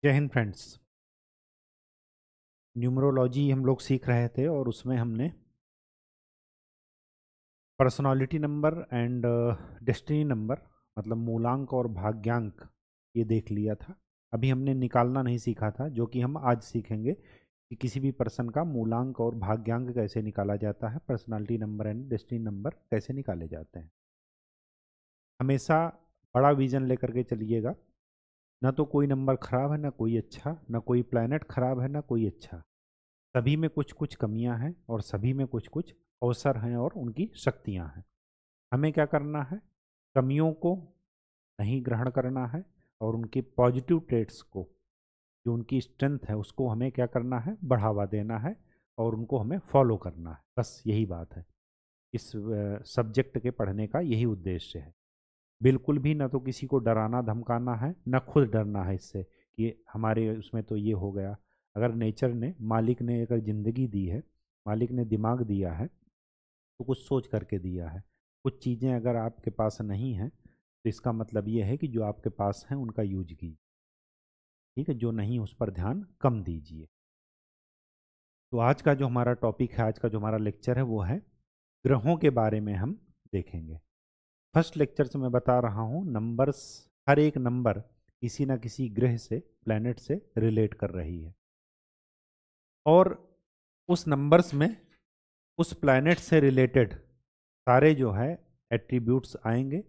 जय Hind friends. Numerology हम लोग सीख रहे थे और उसमें हमने personality number and destiny number मतलब मूलांक और भाग्यांक ये देख लिया था। अभी हमने निकालना नहीं सीखा था, जो कि हम आज सीखेंगे कि किसी भी पर्सन का मूलांक और भाग्यांक कैसे निकाला जाता है, personality number and destiny number कैसे निकाले जाते हैं। हमेशा बड़ा विजन लेकर के चलिएगा। ना तो कोई नंबर खराब है, ना कोई अच्छा, ना कोई प्लैनेट खराब है, ना कोई अच्छा। सभी में कुछ कुछ कमियां हैं और सभी में कुछ कुछ अवसर हैं और उनकी शक्तियां हैं। हमें क्या करना है? कमियों को नहीं ग्रहण करना है और उनके पॉजिटिव ट्रेड्स को, जो उनकी स्ट्रेंथ है, उसको हमें क्या करना है? बढ़ावा देना है और उनको हमें फॉलो करना है। बस यही बात है। इस सब्जेक्ट के पढ़ने का यही उद्देश्य है। बिल्कुल भी ना तो किसी को डराना धमकाना है, ना खुद डरना है इससे कि हमारे उसमें तो ये हो गया। अगर नेचर ने, मालिक ने अगर ज़िंदगी दी है, मालिक ने दिमाग दिया है, तो कुछ सोच करके दिया है। कुछ चीज़ें अगर आपके पास नहीं हैं तो इसका मतलब ये है कि जो आपके पास हैं उनका यूज कीजिए। ठीक है, जो नहीं उस पर ध्यान कम दीजिए। तो आज का जो हमारा टॉपिक है, आज का जो हमारा लेक्चर है, वो है ग्रहों के बारे में हम देखेंगे। फर्स्ट लेक्चर से मैं बता रहा हूँ, नंबर्स, हर एक नंबर किसी ना किसी ग्रह से, प्लैनेट से रिलेट कर रही है और उस नंबर्स में उस प्लैनेट से रिलेटेड सारे जो है एट्रीब्यूट्स आएंगे।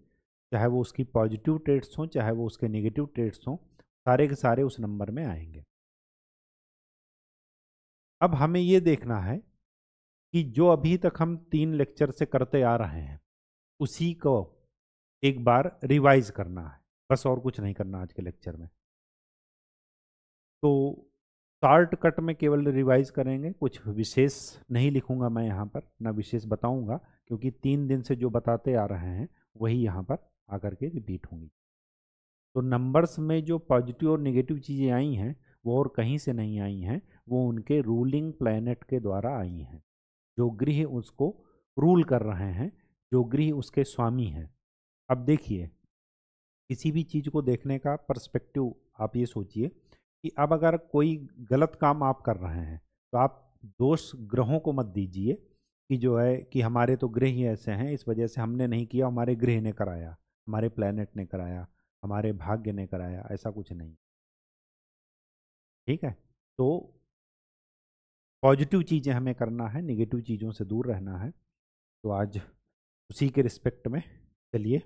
चाहे वो उसकी पॉजिटिव ट्रेड्स हों, चाहे वो उसके नेगेटिव ट्रेड्स हों, सारे के सारे उस नंबर में आएंगे। अब हमें ये देखना है कि जो अभी तक हम 3 लेक्चर से करते आ रहे हैं, उसी को एक बार रिवाइज करना है। बस और कुछ नहीं करना आज के लेक्चर में। तो शॉर्ट कट में केवल रिवाइज करेंगे, कुछ विशेष नहीं लिखूंगा मैं यहाँ पर, ना विशेष बताऊंगा, क्योंकि 3 दिन से जो बताते आ रहे हैं वही यहाँ पर आकर के रिपीट होंगी। तो नंबर्स में जो पॉजिटिव और नेगेटिव चीज़ें आई हैं वो और कहीं से नहीं आई हैं, वो उनके रूलिंग प्लैनेट के द्वारा आई हैं। जो गृह उसको रूल कर रहे हैं, जो गृह उसके स्वामी हैं। अब देखिए, किसी भी चीज़ को देखने का पर्सपेक्टिव आप ये सोचिए कि अब अगर कोई गलत काम आप कर रहे हैं तो आप दोष ग्रहों को मत दीजिए कि जो है कि हमारे तो ग्रह ही ऐसे हैं, इस वजह से हमने नहीं किया, हमारे ग्रह ने कराया, हमारे प्लेनेट ने कराया, हमारे भाग्य ने कराया। ऐसा कुछ नहीं। ठीक है। तो पॉजिटिव चीज़ें हमें करना है, निगेटिव चीज़ों से दूर रहना है। तो आज उसी के रिस्पेक्ट में चलिए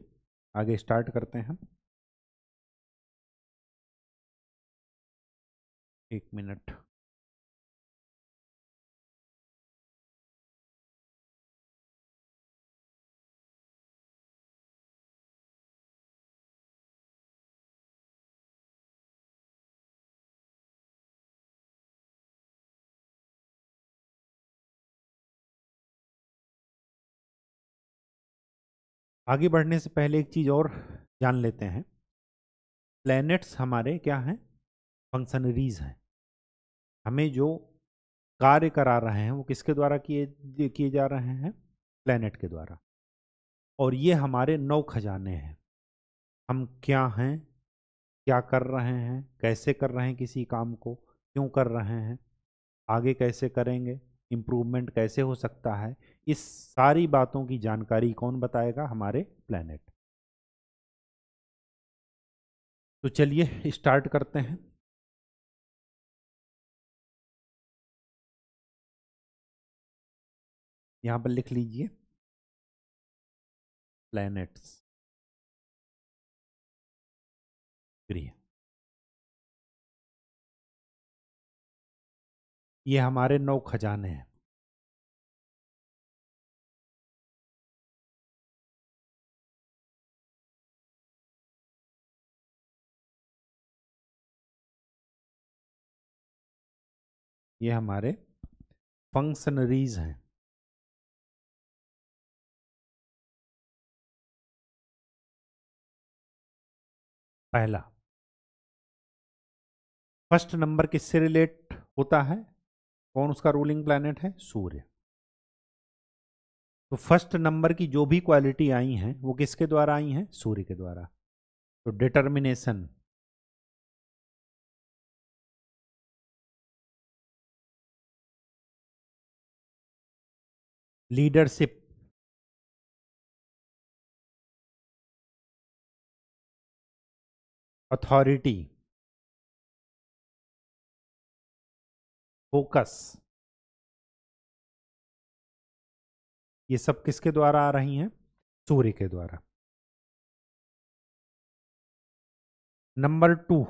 आगे स्टार्ट करते हैं हम। 1 मिनट। आगे बढ़ने से पहले एक चीज़ और जान लेते हैं। प्लैनेट्स हमारे क्या हैं? फंक्शनरीज हैं। हमें जो कार्य करा रहे हैं वो किसके द्वारा किए किए जा रहे हैं? प्लैनेट के द्वारा। और ये हमारे 9 खजाने हैं। हम क्या हैं, क्या कर रहे हैं, कैसे कर रहे हैं किसी काम को, क्यों कर रहे हैं, आगे कैसे करेंगे, इम्प्रूवमेंट कैसे हो सकता है, इस सारी बातों की जानकारी कौन बताएगा? हमारे प्लैनेट। तो चलिए स्टार्ट करते हैं। यहाँ पर लिख लीजिए प्लैनेट्स, गृह। ये हमारे 9 खजाने हैं। ये हमारे फंक्शनरीज हैं। पहला, फर्स्ट नंबर किससे रिलेट होता है? कौन उसका रूलिंग प्लैनेट है? सूर्य। तो फर्स्ट नंबर की जो भी क्वालिटी आई हैं वो किसके द्वारा आई हैं? सूर्य के द्वारा। तो डिटर्मिनेशन, लीडरशिप, अथॉरिटी, फोकस, ये सब किसके द्वारा आ रही हैं? सूर्य के द्वारा। नंबर 2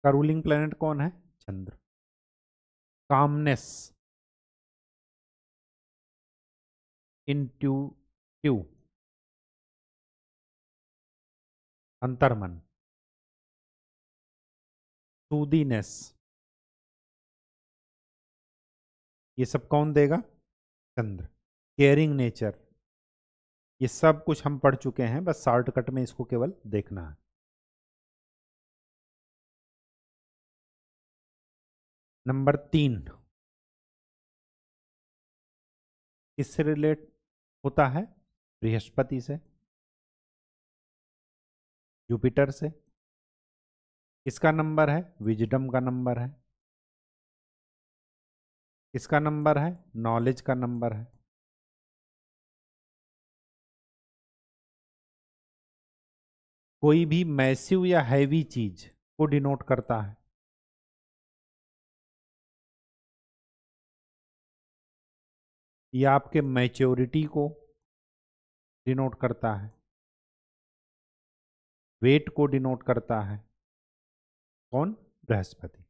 का रूलिंग प्लेनेट कौन है? चंद्र। कामनेस, इंट्यूटिव, अंतर्मन, सूदीनेस, ये सब कौन देगा? चंद्र। केयरिंग नेचर, ये सब कुछ हम पढ़ चुके हैं, बस शॉर्टकट में इसको केवल देखना है। नंबर 3 किससे रिलेट होता है? बृहस्पति से, जुपिटर से। किसका नंबर है? विजडम का नंबर है। किसका नंबर है? नॉलेज का नंबर है। कोई भी मैसिव या हैवी चीज को डिनोट करता है। यह आपके मैच्योरिटी को डिनोट करता है, वेट को डिनोट करता है। कौन? बृहस्पति।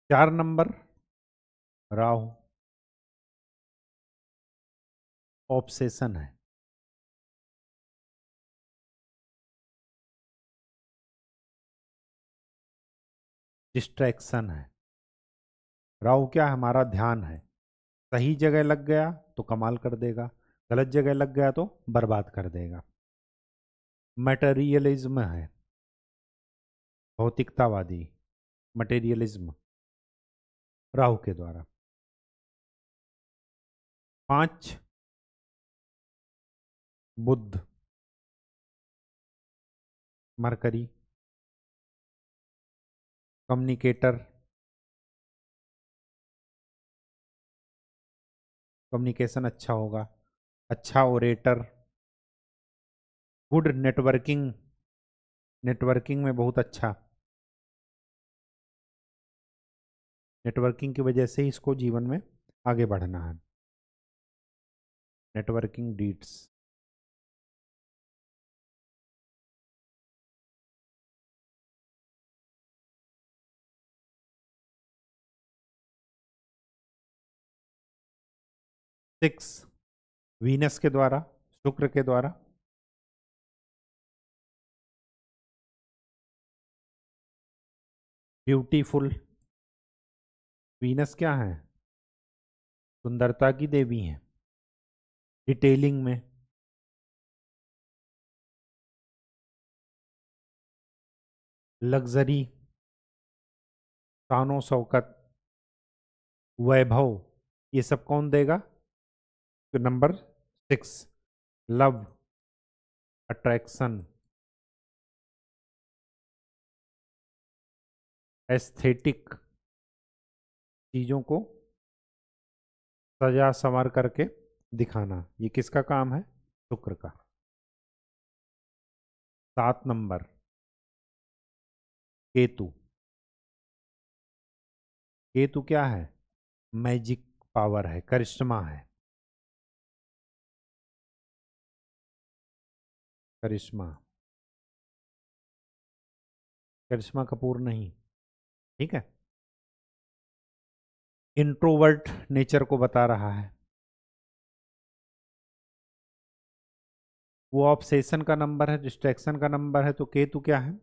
4 नंबर राहु, ऑब्सेशन है। डिस्ट्रैक्शन है। राहु क्या है? हमारा ध्यान है। सही जगह लग गया तो कमाल कर देगा, गलत जगह लग गया तो बर्बाद कर देगा। मटेरियलिज्म है, भौतिकतावादी, मटेरियलिज्म, राहु के द्वारा। 5 बुध, मरकरी, कम्युनिकेटर, कम्युनिकेशन अच्छा होगा, अच्छा ओरेटर, गुड नेटवर्किंग, नेटवर्किंग में बहुत अच्छा, नेटवर्किंग की वजह से ही इसको जीवन में आगे बढ़ना है। Networking deeds. सिक्स वीनस के द्वारा, शुक्र के द्वारा। ब्यूटीफुल, वीनस क्या है? सुंदरता की देवी है। डिटेलिंग में, लग्जरी, शानो शौकत, वैभव, ये सब कौन देगा? तो नंबर 6 लव, अट्रैक्शन, एस्थेटिक, चीजों को सजा संवार करके दिखाना, ये किसका काम है? शुक्र का। 7 नंबर केतु। केतु क्या है? मैजिक पावर है, करिश्मा है। करिश्मा, करिश्मा कपूर नहीं, ठीक है। इंट्रोवर्ट नेचर को बता रहा है। वो ऑब्सेशन का नंबर है, डिस्ट्रैक्शन का नंबर है, तो केतु क्या है?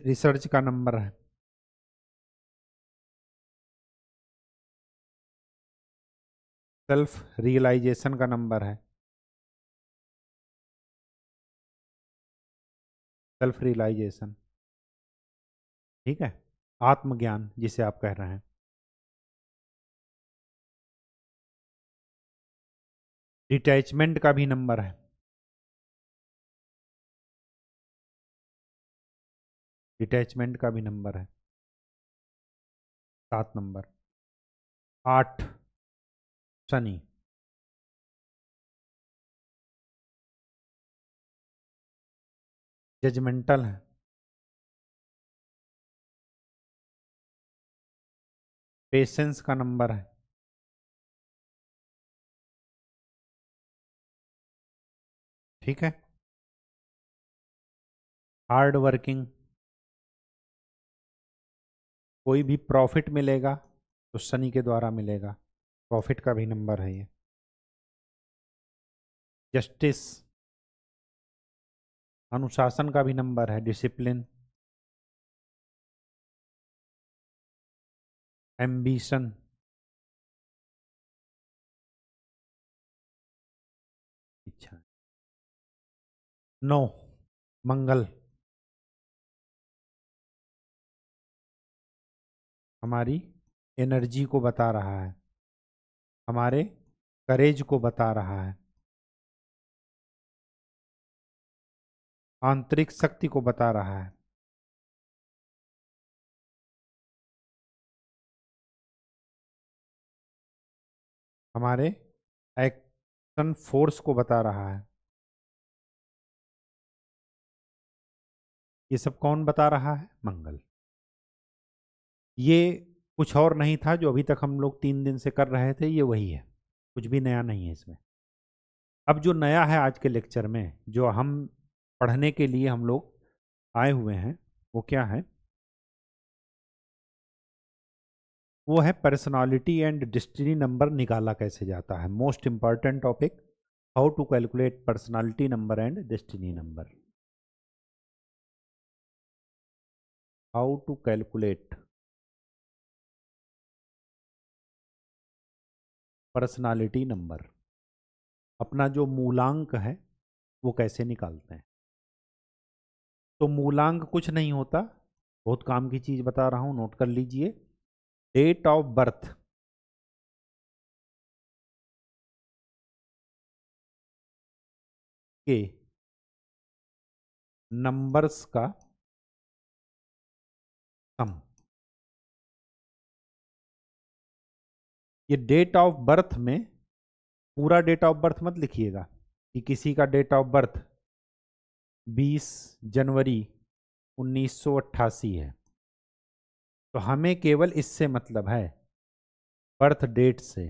रिसर्च का नंबर है। सेल्फ रियलाइजेशन का नंबर है। सेल्फ रियलाइजेशन, ठीक है, आत्मज्ञान जिसे आप कह रहे हैं। डिटैचमेंट का भी नंबर है। डिटैचमेंट का भी नंबर है 7 नंबर। 8 शनि। जजमेंटल है। पेशेंस का नंबर है। ठीक है। Hard working. कोई भी प्रॉफिट मिलेगा तो शनि के द्वारा मिलेगा, प्रॉफिट का भी नंबर है ये। जस्टिस। अनुशासन का भी नंबर है, डिसिप्लिन। एम्बिशन। इच्छा। 9 मंगल। हमारी एनर्जी को बता रहा है, हमारे करेज को बता रहा है, आंतरिक शक्ति को बता रहा है। हमारे एक्शन फोर्स को बता रहा है। ये सब कौन बता रहा है? मंगल। ये कुछ और नहीं था जो अभी तक हम लोग 3 दिन से कर रहे थे, ये वही है, कुछ भी नया नहीं है इसमें। अब जो नया है आज के लेक्चर में, जो हम पढ़ने के लिए हम लोग आए हुए हैं, वो क्या है? वो है पर्सनालिटी एंड डेस्टिनी नंबर निकाला कैसे जाता है। Most important topic, how to calculate personality number and destiny number. How to calculate personality number, अपना जो मूलांक है वो कैसे निकालते हैं। तो मूलांक कुछ नहीं होता, बहुत काम की चीज बता रहा हूं, नोट कर लीजिए। डेट ऑफ बर्थ के नंबर्स का सम। ये डेट ऑफ बर्थ में पूरा डेट ऑफ बर्थ मत लिखिएगा कि किसी का डेट ऑफ बर्थ 20 जनवरी 1988 है, तो हमें केवल इससे मतलब है, बर्थ डेट से।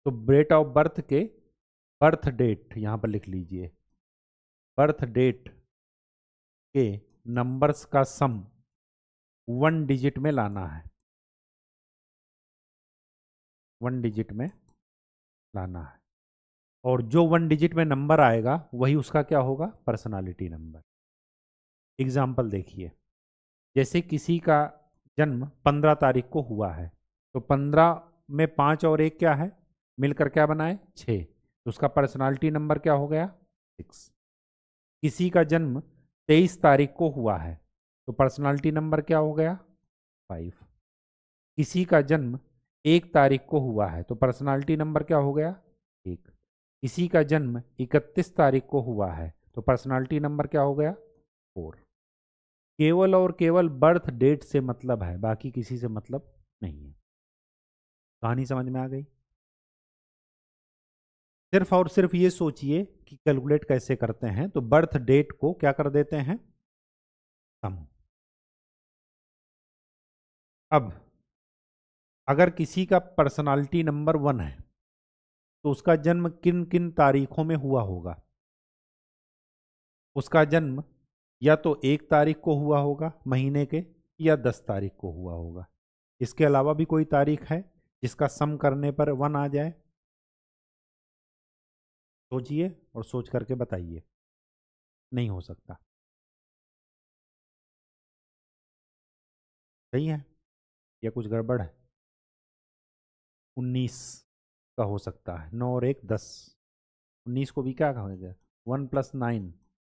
तो डेट ऑफ बर्थ के बर्थ डेट यहां पर लिख लीजिए, बर्थ डेट के नंबर्स का सम 1 डिजिट में लाना है, 1 डिजिट में लाना है। और जो 1 डिजिट में नंबर आएगा वही उसका क्या होगा? Personality number. एग्जाम्पल देखिए, जैसे किसी का जन्म 15 तारीख को हुआ है, तो 15 में 5 और 1 क्या है, मिलकर क्या बनाए? 6, तो उसका पर्सनालिटी नंबर क्या हो गया? 6। किसी का जन्म 23 तारीख को हुआ है, तो पर्सनालिटी नंबर क्या हो गया? 5। किसी का जन्म 1 तारीख को हुआ है, तो पर्सनालिटी नंबर क्या हो गया? 1। किसी का जन्म 31 तारीख को हुआ है, तो पर्सनालिटी नंबर क्या हो गया? 4। केवल और केवल बर्थ डेट से मतलब है, बाकी किसी से मतलब नहीं है। कहानी समझ में आ गई? सिर्फ और सिर्फ ये सोचिए कि कैलकुलेट कैसे करते हैं। तो बर्थ डेट को क्या कर देते हैं? सम। अब अगर किसी का पर्सनालिटी नंबर 1 है, तो उसका जन्म किन किन तारीखों में हुआ होगा? उसका जन्म या तो 1 तारीख को हुआ होगा महीने के, या 10 तारीख को हुआ होगा। इसके अलावा भी कोई तारीख है जिसका सम करने पर 1 आ जाए? सोचिए और सोच करके बताइए। नहीं हो सकता। सही है या कुछ गड़बड़ है? 19 का हो सकता है, 9 और 1 10। 19 को भी क्या कहेंगे? 1 + 9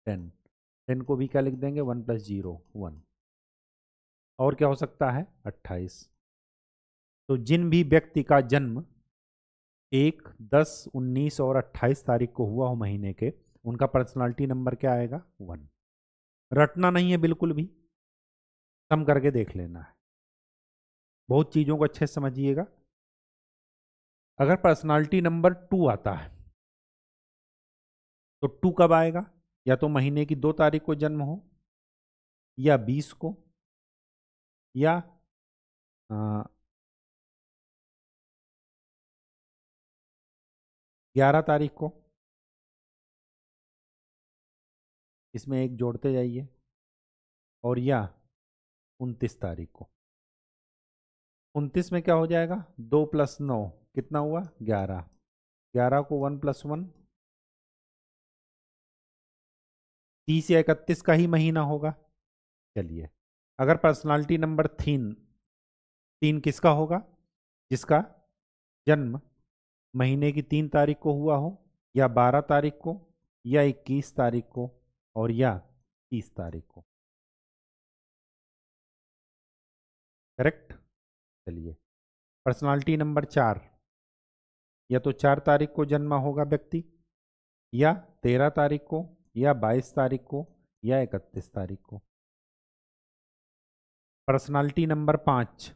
10। 10 को भी क्या लिख देंगे? 1 + 0 1। और क्या हो सकता है? 28। तो जिन भी व्यक्ति का जन्म 1, 10, 19 और 28 तारीख को हुआ हो महीने के, उनका पर्सनालिटी नंबर क्या आएगा? 1। रटना नहीं है बिल्कुल भी, सम करके देख लेना है। बहुत चीज़ों को अच्छे से समझिएगा। अगर पर्सनालिटी नंबर 2 आता है तो 2 कब आएगा? या तो महीने की 2 तारीख को जन्म हो, या 20 को, या 11 तारीख को। इसमें एक जोड़ते जाइए, और या 29 तारीख को। 29 में क्या हो जाएगा? 2 + 9 कितना हुआ? 11। 11 को 1 + 1 30 या 31 का ही महीना होगा। चलिए, अगर पर्सनालिटी नंबर 3 किसका होगा? जिसका जन्म महीने की 3 तारीख को हुआ हो, या 12 तारीख को, या 21 तारीख को, और या 30 तारीख को। करेक्ट। चलिए, पर्सनालिटी नंबर 4, या तो 4 तारीख को जन्मा होगा व्यक्ति, या 13 तारीख को, या 22 तारीख को, या 31 तारीख को। पर्सनालिटी नंबर 5,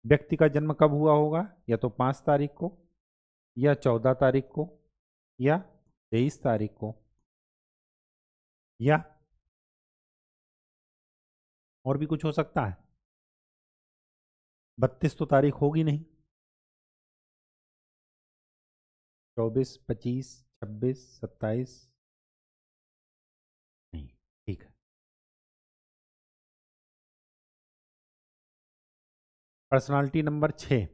व्यक्ति का जन्म कब हुआ होगा? या तो 5 तारीख को, या 14 तारीख को, या 23 तारीख को, या और भी कुछ हो सकता है। 32 तो तारीख होगी नहीं। 24, 25, 26, 27 नहीं। ठीक है। पर्सनालिटी नंबर 6,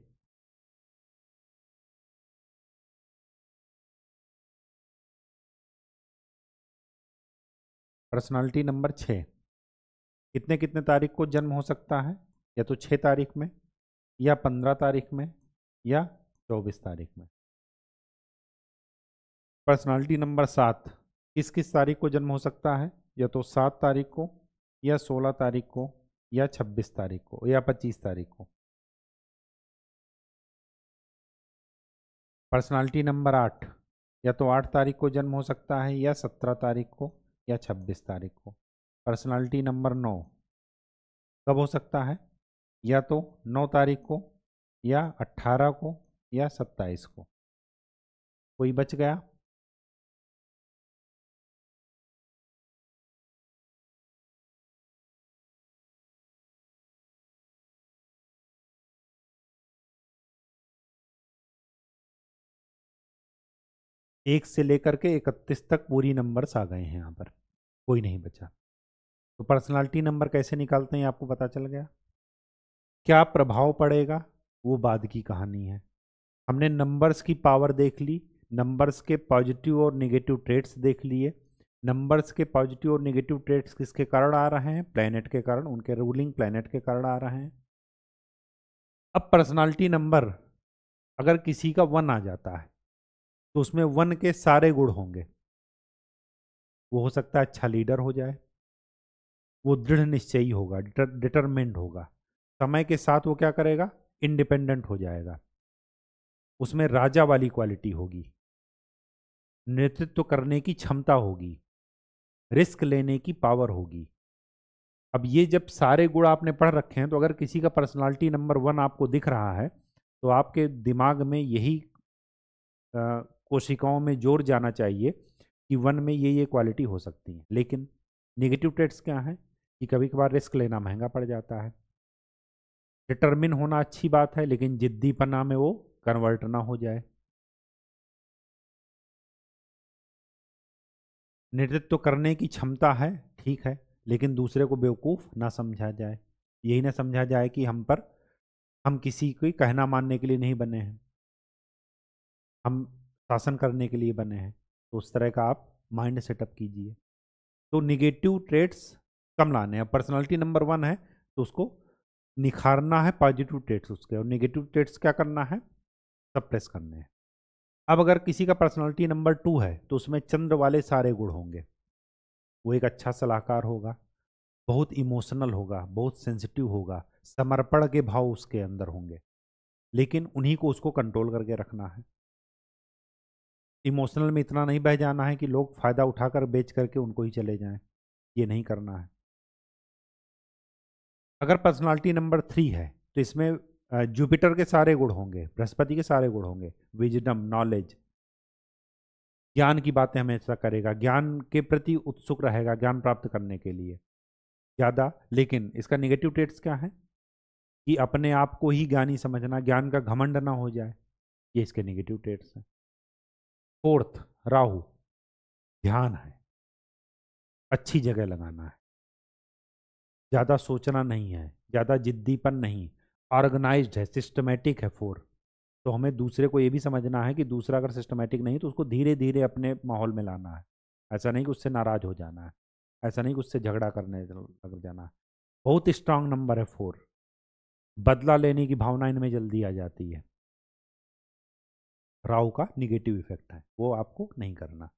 पर्सनालिटी नंबर 6 कितने कितने तारीख को जन्म हो सकता है? या तो 6 तारीख में, या 15 तारीख में, या 24 तारीख में। पर्सनालिटी नंबर 7 किस किस तारीख को जन्म हो सकता है? या तो 7 तारीख को, या 16 तारीख को, या 26 तारीख को, या 25 तारीख को। पर्सनालिटी नंबर 8, या तो 8 तारीख को जन्म हो सकता है, या 17 तारीख को, या 26 तारीख को। पर्सनालिटी नंबर 9 कब हो सकता है? या तो 9 तारीख को, या 18 को, या 27 को। कोई बच गया? एक से लेकर के 31 तक पूरी नंबर्स आ गए हैं यहाँ पर, कोई नहीं बचा। तो पर्सनालिटी नंबर कैसे निकालते हैं आपको पता चल गया। क्या प्रभाव पड़ेगा वो बाद की कहानी है। हमने नंबर्स की पावर देख ली, नंबर्स के पॉजिटिव और नेगेटिव ट्रेड्स देख लिए। नंबर्स के पॉजिटिव और नेगेटिव ट्रेड्स किसके कारण आ रहे हैं? प्लैनेट के कारण, उनके रूलिंग प्लैनेट के कारण आ रहे हैं। अब पर्सनालिटी नंबर अगर किसी का 1 आ जाता है तो उसमें 1 के सारे गुण होंगे। वो हो सकता है अच्छा लीडर हो जाए, वो दृढ़ निश्चयी होगा, डिटरमेंट होगा, समय के साथ वो क्या करेगा? इंडिपेंडेंट हो जाएगा, उसमें राजा वाली क्वालिटी होगी, नेतृत्व करने की क्षमता होगी, रिस्क लेने की पावर होगी। अब ये जब सारे गुण आपने पढ़ रखे हैं तो अगर किसी का पर्सनालिटी नंबर 1 आपको दिख रहा है तो आपके दिमाग में यही कोशिकाओं में जोर जाना चाहिए कि 1 में ये क्वालिटी हो सकती है। लेकिन नेगेटिव ट्रेड्स क्या हैं कि कभी कभार रिस्क लेना महंगा पड़ जाता है, डिटरमिन होना अच्छी बात है लेकिन जिद्दीपना में वो कन्वर्ट ना हो जाए, नेतृत्व करने की क्षमता है, ठीक है, लेकिन दूसरे को बेवकूफ़ ना समझा जाए, यही ना समझा जाए कि हम किसी को कहना मानने के लिए नहीं बने हैं, हम शासन करने के लिए बने हैं। तो उस तरह का आप माइंड सेटअप कीजिए। तो निगेटिव ट्रेड्स कम लाने हैं। पर्सनालिटी नंबर 1 है तो उसको निखारना है, पॉजिटिव ट्रेड्स उसके, और नेगेटिव ट्रेड्स क्या करना है? सप्रेस करने हैं। अब अगर किसी का पर्सनालिटी नंबर 2 है तो उसमें चंद्र वाले सारे गुण होंगे। वो एक अच्छा सलाहकार होगा, बहुत इमोशनल होगा, बहुत सेंसिटिव होगा, समर्पण के भाव उसके अंदर होंगे, लेकिन उन्हीं को उसको कंट्रोल करके रखना है। इमोशनल में इतना नहीं बह जाना है कि लोग फायदा उठाकर बेच करके उनको ही चले जाएं, ये नहीं करना है। अगर पर्सनालिटी नंबर 3 है तो इसमें जुपिटर के सारे गुण होंगे, बृहस्पति के सारे गुण होंगे, विजडम, नॉलेज, ज्ञान की बातें हमेशा करेगा, ज्ञान के प्रति उत्सुक रहेगा, ज्ञान प्राप्त करने के लिए ज़्यादा। लेकिन इसका निगेटिव ट्रेट्स क्या है कि अपने आप को ही ज्ञानी समझना, ज्ञान का घमंड ना हो जाए, ये इसके निगेटिव ट्रेट्स हैं। फोर्थ, राहु, ध्यान है, अच्छी जगह लगाना है, ज़्यादा सोचना नहीं है, ज़्यादा जिद्दीपन नहीं, ऑर्गेनाइज्ड है, सिस्टमेटिक है। फोर, तो हमें दूसरे को ये भी समझना है कि दूसरा अगर सिस्टमेटिक नहीं तो उसको धीरे धीरे अपने माहौल में लाना है। ऐसा नहीं कि उससे नाराज हो जाना है, ऐसा नहीं कि उससे झगड़ा करने लग जाना है। बहुत स्ट्रांग नंबर है 4। बदला लेने की भावना इनमें जल्दी आ जाती है, राहु का निगेटिव इफेक्ट है, वो आपको नहीं करना।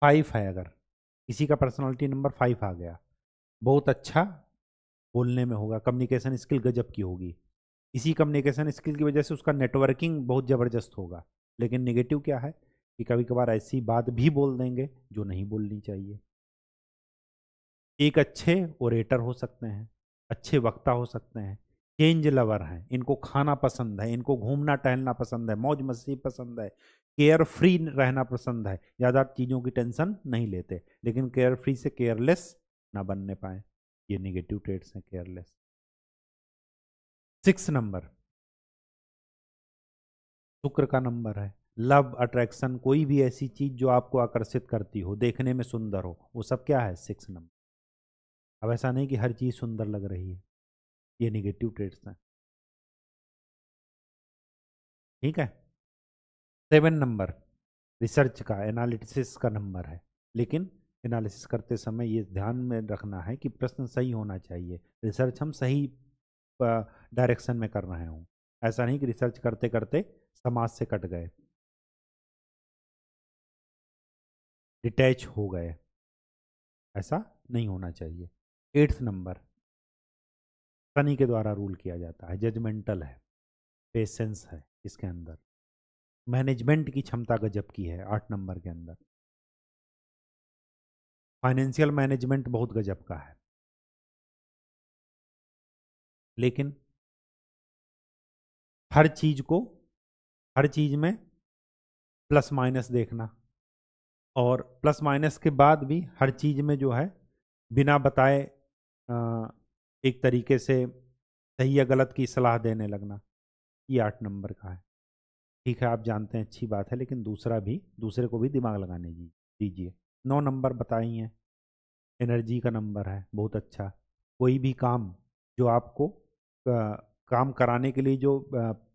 5 है, अगर किसी का पर्सनालिटी नंबर 5 आ गया, बहुत अच्छा बोलने में होगा, कम्युनिकेशन स्किल गजब की होगी, इसी कम्युनिकेशन स्किल की वजह से उसका नेटवर्किंग बहुत ज़बरदस्त होगा। लेकिन निगेटिव क्या है कि कभी कभार ऐसी बात भी बोल देंगे जो नहीं बोलनी चाहिए। एक अच्छे ओरेटर हो सकते हैं, अच्छे वक्ता हो सकते हैं, चेंज लवर हैं, इनको खाना पसंद है, इनको घूमना टहलना पसंद है, मौज मस्ती पसंद है, केयर फ्री रहना पसंद है, ज़्यादा चीज़ों की टेंशन नहीं लेते, लेकिन केयर फ्री से केयरलेस ना बनने पाए, ये निगेटिव ट्रेट्स हैं, केयरलेस। 6 नंबर शुक्र का नंबर है, लव, अट्रैक्शन, कोई भी ऐसी चीज जो आपको आकर्षित करती हो, देखने में सुंदर हो, वो सब क्या है, 6 नंबर। अब ऐसा नहीं कि हर चीज सुंदर लग रही है, ये निगेटिव ट्रेट्स हैं। ठीक है। 7 नंबर रिसर्च का, एनालिसिस का नंबर है, लेकिन एनालिसिस करते समय ये ध्यान में रखना है कि प्रश्न सही होना चाहिए, रिसर्च हम सही डायरेक्शन में कर रहे हों, ऐसा नहीं कि रिसर्च करते करते समाज से कट गए, डिटैच हो गए, ऐसा नहीं होना चाहिए। 8 नंबर शनि के द्वारा रूल किया जाता है, जजमेंटल है, पेशेंस है इसके अंदर, मैनेजमेंट की क्षमता गजब की है 8 नंबर के अंदर, फाइनेंशियल मैनेजमेंट बहुत गजब का है। लेकिन हर चीज को, हर चीज में प्लस माइनस देखना, और प्लस माइनस के बाद भी हर चीज में जो है बिना बताए एक तरीके से सही या गलत की सलाह देने लगना, ये 8 नंबर का है। ठीक है, आप जानते हैं, अच्छी बात है, लेकिन दूसरे को भी दिमाग लगाने दीजिए। 9 नंबर बताई हैं, एनर्जी का नंबर है, बहुत अच्छा। कोई भी काम जो आपको काम कराने के लिए जो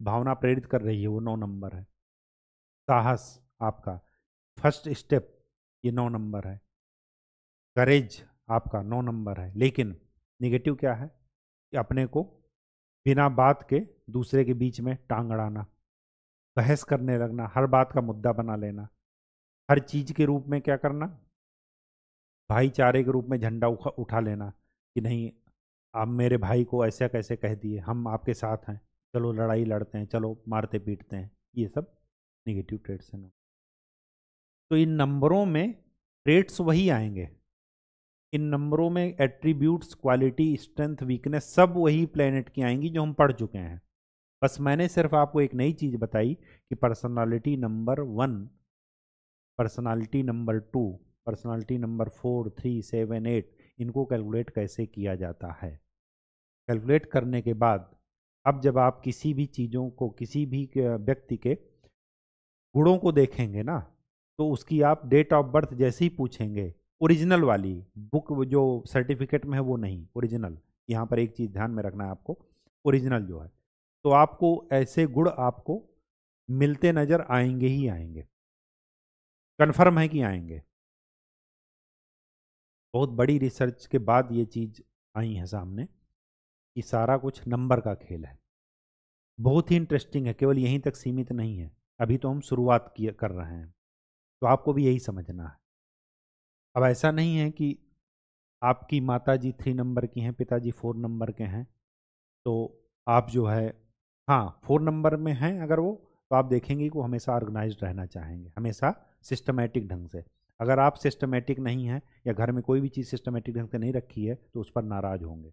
भावना प्रेरित कर रही है, वो 9 नंबर है। साहस, आपका फर्स्ट स्टेप, ये 9 नंबर है। करेज आपका 9 नंबर है। लेकिन निगेटिव क्या है कि अपने को बिना बात के दूसरे के बीच में टांग अड़ाना, बहस करने लगना, हर बात का मुद्दा बना लेना, हर चीज के रूप में क्या करना, भाईचारे के रूप में झंडा उठा लेना कि नहीं, आप मेरे भाई को ऐसा कैसे कह दिए, हम आपके साथ हैं, चलो लड़ाई लड़ते हैं, चलो मारते पीटते हैं, ये सब निगेटिव ट्रेट्स हैं। तो इन नंबरों में ट्रेट्स वही आएंगे, इन नंबरों में एट्रीब्यूट्स, क्वालिटी, स्ट्रेंथ, वीकनेस सब वही प्लेनेट की आएंगी जो हम पढ़ चुके हैं। बस मैंने सिर्फ आपको एक नई चीज बताई कि personality number 1, personality number 2, personality number 4, 3, 7, 8, इनको कैलकुलेट कैसे किया जाता है। कैलकुलेट करने के बाद अब जब आप किसी भी चीज़ों को, किसी भी व्यक्ति के गुणों को देखेंगे ना, तो उसकी आप डेट ऑफ बर्थ जैसे ही पूछेंगे, ओरिजिनल वाली बुक जो सर्टिफिकेट में है वो नहीं, ओरिजिनल, यहाँ पर एक चीज़ ध्यान में रखना है आपको, ओरिजिनल जो है, तो आपको ऐसे गुण आपको मिलते नजर आएंगे ही आएंगे, कन्फर्म है कि आएंगे। बहुत बड़ी रिसर्च के बाद ये चीज़ आई है सामने कि सारा कुछ नंबर का खेल है। बहुत ही इंटरेस्टिंग है, केवल यहीं तक सीमित नहीं है, अभी तो हम शुरुआत कर रहे हैं, तो आपको भी यही समझना है। अब ऐसा नहीं है कि आपकी माता जी 3 नंबर की हैं, पिताजी 4 नंबर के हैं, तो आप जो है, हाँ 4 नंबर में हैं अगर वो, तो आप देखेंगे कि वो हमेशा ऑर्गेनाइज्ड रहना चाहेंगे, हमेशा सिस्टमेटिक ढंग से। अगर आप सिस्टमेटिक नहीं हैं या घर में कोई भी चीज़ सिस्टमेटिक ढंग से नहीं रखी है तो उस पर नाराज होंगे।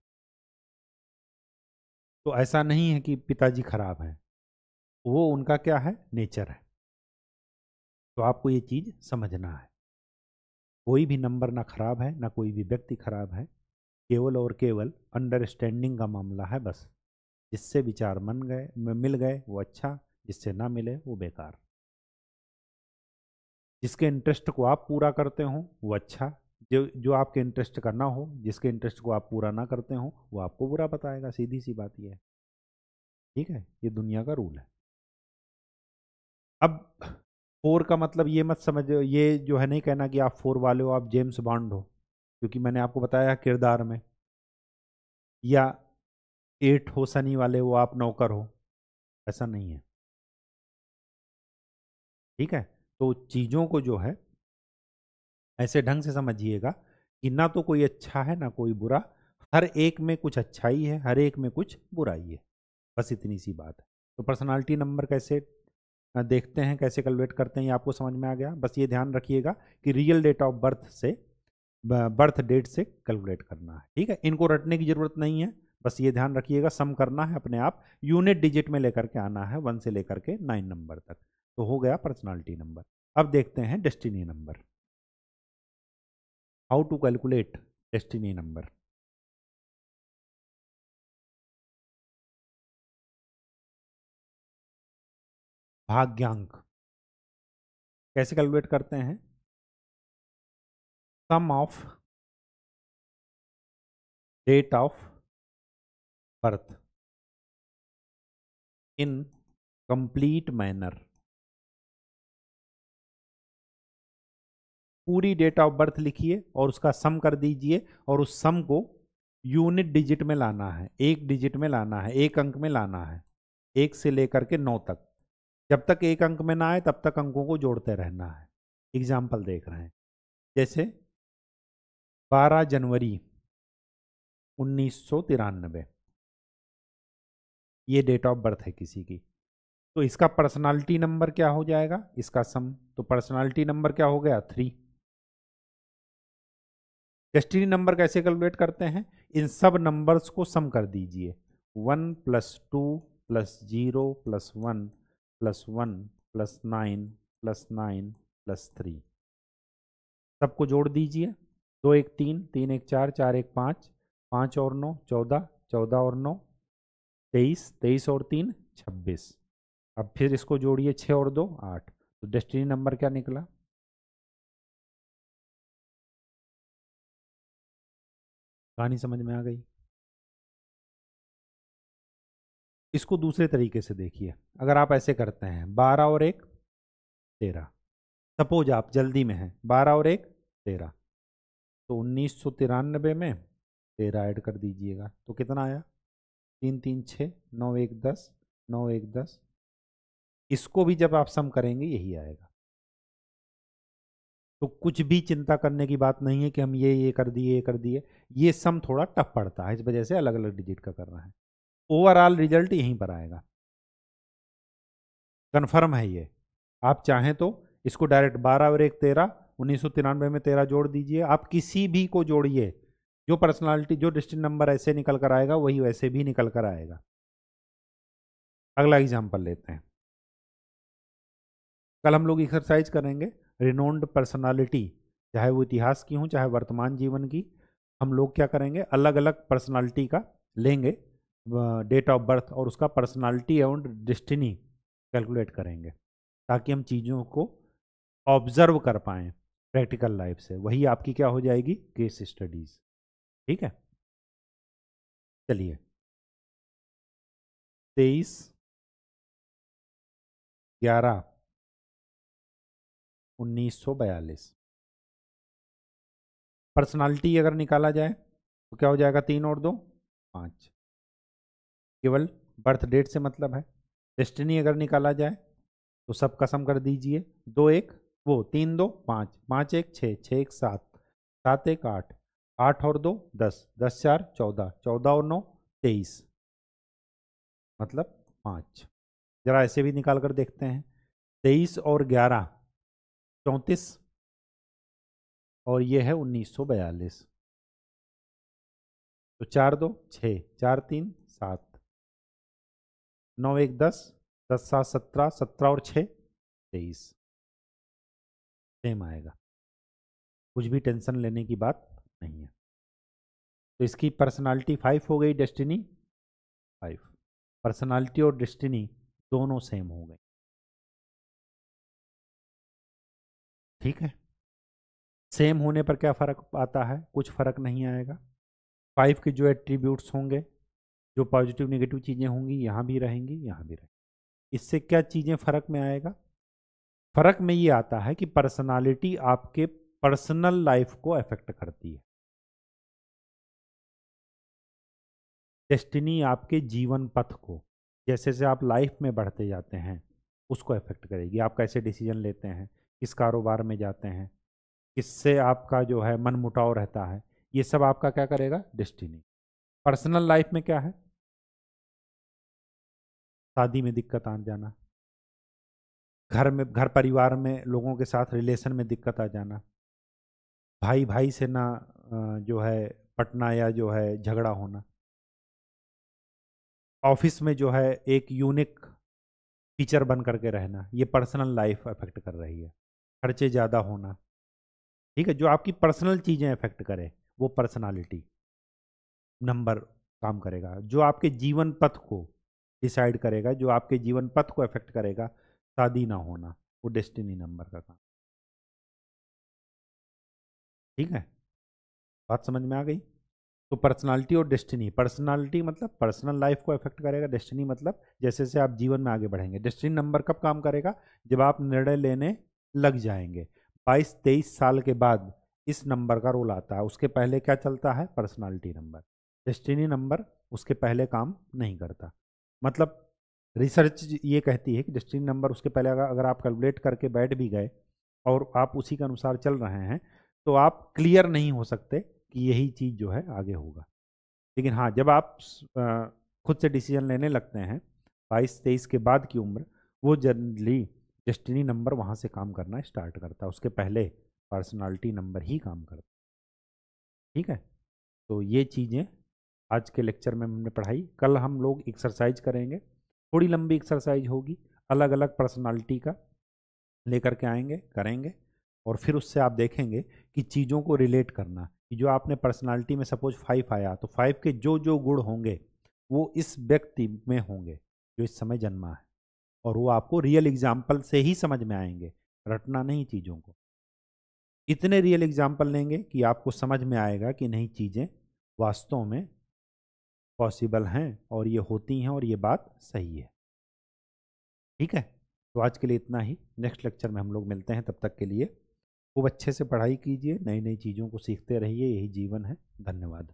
तो ऐसा नहीं है कि पिताजी खराब हैं, वो उनका क्या है, नेचर है। तो आपको ये चीज़ समझना है, कोई भी नंबर ना खराब है ना कोई भी व्यक्ति खराब है, केवल और केवल अंडरस्टैंडिंग का मामला है बस। जिससे विचार मन गए मिल गए वो अच्छा, जिससे ना मिले वो बेकार। जिसके इंटरेस्ट को आप पूरा करते हो वो अच्छा, जो जो आपके इंटरेस्ट का ना हो, जिसके इंटरेस्ट को आप पूरा ना करते हो वो आपको बुरा बताएगा। सीधी सी बात ये है, ठीक है, ये दुनिया का रूल है। अब फोर का मतलब ये मत समझ, ये जो है नहीं कहना कि आप फोर वाले हो, आप जेम्स बॉन्ड हो, क्योंकि मैंने आपको बताया किरदार में। या एट हो शनि वाले, वो आप नौकर हो, ऐसा नहीं है, ठीक है। तो चीज़ों को जो है ऐसे ढंग से समझिएगा कि ना तो कोई अच्छा है ना कोई बुरा, हर एक में कुछ अच्छाई है, हर एक में कुछ बुराई है, बस इतनी सी बात है। तो पर्सनालिटी नंबर कैसे देखते हैं, कैसे कैलकुलेट करते हैं, ये आपको समझ में आ गया। बस ये ध्यान रखिएगा कि रियल डेट ऑफ बर्थ से, बर्थ डेट से कैलकुलेट करना है, ठीक है। इनको रटने की जरूरत नहीं है, बस ये ध्यान रखिएगा, सम करना है अपने आप, यूनिट डिजिट में लेकर के आना है, 1 से लेकर के 9 नंबर तक। तो हो गया पर्सनालिटी नंबर। अब देखते हैं destiny number, how to calculate destiny number. भाग्यांक कैसे कैलकुलेट करते हैं, sum of date of birth in complete manner. पूरी डेट ऑफ बर्थ लिखिए और उसका सम कर दीजिए, और उस सम को यूनिट डिजिट में लाना है, एक डिजिट में लाना है, एक अंक में लाना है, 1 से लेकर के 9 तक। जब तक एक अंक में ना आए तब तक अंकों को जोड़ते रहना है। एग्जाम्पल देख रहे हैं, जैसे 12 जनवरी 1993, ये डेट ऑफ बर्थ है किसी की, तो इसका पर्सनालिटी नंबर क्या हो जाएगा, इसका सम। तो पर्सनालिटी नंबर क्या हो गया, 3। डेस्टिनी नंबर कैसे कैलकुलेट करते हैं, इन सब नंबर्स को सम कर दीजिए, 1 + 2 + 0 + 1 + 1 + 9 + 9 + 3, सबको जोड़ दीजिए। 2 1 3, 3 1 4, 4 1 5, 5 और 9 14, 14 और 9 23, 23 और 3 26। अब फिर इसको जोड़िए, 6 और 2 8। तो डेस्टिनी नंबर क्या निकला, कहानी समझ में आ गई। इसको दूसरे तरीके से देखिए, अगर आप ऐसे करते हैं 12 और 1 13, सपोज आप जल्दी में हैं, 12 और 1 13, तो 1993 में 13 ऐड कर दीजिएगा तो कितना आया, 3 3 6, 9 1 10, 9 1 10। इसको भी जब आप सम करेंगे यही आएगा। तो कुछ भी चिंता करने की बात नहीं है कि हम ये कर दिए, ये कर दिए। ये सम थोड़ा टफ पड़ता है, इस वजह से अलग अलग डिजिट का कर रहा है। ओवरऑल रिजल्ट यहीं पर आएगा, कन्फर्म है ये। आप चाहें तो इसको डायरेक्ट 12 और 1 13, 1993 में 13 जोड़ दीजिए, आप किसी भी को जोड़िए, जो पर्सनालिटी जो डिस्टिंक्ट नंबर ऐसे निकल कर आएगा वही वैसे भी निकल कर आएगा। अगला एग्जाम्पल लेते हैं, कल हम लोग एक्सरसाइज करेंगे रिनोन्ड पर्सनालिटी, चाहे वो इतिहास की हो चाहे वर्तमान जीवन की। हम लोग क्या करेंगे, अलग अलग पर्सनालिटी का लेंगे डेट ऑफ बर्थ, और उसका पर्सनालिटी एवं डेस्टिनी कैलकुलेट करेंगे, ताकि हम चीज़ों को ऑब्जर्व कर पाएँ प्रैक्टिकल लाइफ से। वही आपकी क्या हो जाएगी, केस स्टडीज, ठीक है। चलिए, 23/11/1942 पर्सनालिटी अगर निकाला जाए तो क्या हो जाएगा, 3 और 2 5, केवल बर्थ डेट से मतलब है। डेस्टिनी अगर निकाला जाए तो सब का सम कर दीजिए, 2 1 वो 3 2 5, 5 1 6, 6 1 7, 7 1 8, 8 और 2 10, 10 4 14, 14 और 9 23, मतलब 5। जरा ऐसे भी निकाल कर देखते हैं। 23 और 11 34 और ये है 1942। तो 4 2 6, 4 3 7, 9 1 10, 10 7 17, 17 और 6 23, सेम आएगा। कुछ भी टेंशन लेने की बात नहीं है। तो इसकी पर्सनालिटी 5 हो गई, डेस्टिनी 5। पर्सनालिटी और डेस्टिनी दोनों सेम हो गए। ठीक है, सेम होने पर क्या फ़र्क आता है? कुछ फ़र्क नहीं आएगा। 5 के जो एट्रीब्यूट्स होंगे, जो पॉजिटिव नेगेटिव चीज़ें होंगी, यहाँ भी रहेंगी, यहाँ भी रहेंगी। इससे क्या चीज़ें फ़र्क में आएगा? फ़र्क में ये आता है कि पर्सनालिटी आपके पर्सनल लाइफ को अफेक्ट करती है, डेस्टिनी आपके जीवन पथ को, जैसे जैसे आप लाइफ में बढ़ते जाते हैं उसको अफेक्ट करेगी। आप कैसे डिसीजन लेते हैं, किस कारोबार में जाते हैं, किससे आपका जो है मन मुटाव रहता है, ये सब आपका क्या करेगा? डेस्टिनी। पर्सनल लाइफ में क्या है? शादी में दिक्कत आ जाना, घर में, घर परिवार में लोगों के साथ रिलेशन में दिक्कत आ जाना, भाई भाई से ना जो है पटना या जो है झगड़ा होना, ऑफिस में जो है एक यूनिक फीचर बन करके रहना, ये पर्सनल लाइफ अफेक्ट कर रही है। खर्चे ज़्यादा होना, ठीक है, जो आपकी पर्सनल चीज़ें अफेक्ट करे वो पर्सनालिटी नंबर काम करेगा। जो आपके जीवन पथ को डिसाइड करेगा, जो आपके जीवन पथ को अफेक्ट करेगा, शादी ना होना, वो डेस्टिनी नंबर का काम। ठीक है, बात समझ में आ गई? तो पर्सनालिटी और डेस्टिनी, पर्सनालिटी मतलब पर्सनल लाइफ को अफेक्ट करेगा, डेस्टिनी मतलब जैसे जैसे आप जीवन में आगे बढ़ेंगे। डेस्टिनी नंबर कब काम करेगा? जब आप निर्णय लेने लग जाएंगे। 22-23 साल के बाद इस नंबर का रोल आता है। उसके पहले क्या चलता है? Personality number. डेस्टिनी नंबर उसके पहले काम नहीं करता। मतलब रिसर्च ये कहती है कि डेस्टिनी नंबर उसके पहले अगर आप कैलकुलेट करके बैठ भी गए और आप उसी के अनुसार चल रहे हैं, तो आप क्लियर नहीं हो सकते कि यही चीज़ जो है आगे होगा। लेकिन हाँ, जब आप खुद से डिसीजन लेने लगते हैं 22-23 के बाद की उम्र, वो जनरली डेस्टिनी नंबर वहाँ से काम करना स्टार्ट करता है। उसके पहले पर्सनालिटी नंबर ही काम करता है। ठीक है, तो ये चीज़ें आज के लेक्चर में हमने पढ़ाई। कल हम लोग एक्सरसाइज करेंगे, थोड़ी लंबी एक्सरसाइज होगी, अलग अलग पर्सनालिटी का लेकर के आएंगे, करेंगे, और फिर उससे आप देखेंगे कि चीज़ों को रिलेट करना, कि जो आपने पर्सनालिटी में सपोज 5 आया, तो 5 के जो जो गुण होंगे वो इस व्यक्ति में होंगे जो इस समय जन्मा है, और वो आपको रियल एग्जाम्पल से ही समझ में आएंगे, रटना नहीं चीज़ों को। इतने रियल एग्जाम्पल लेंगे कि आपको समझ में आएगा कि नहीं, चीज़ें वास्तव में पॉसिबल हैं और ये होती हैं और ये बात सही है। ठीक है, तो आज के लिए इतना ही। नेक्स्ट लेक्चर में हम लोग मिलते हैं, तब तक के लिए खूब अच्छे से पढ़ाई कीजिए, नई नई चीज़ों को सीखते रहिए, यही जीवन है। धन्यवाद।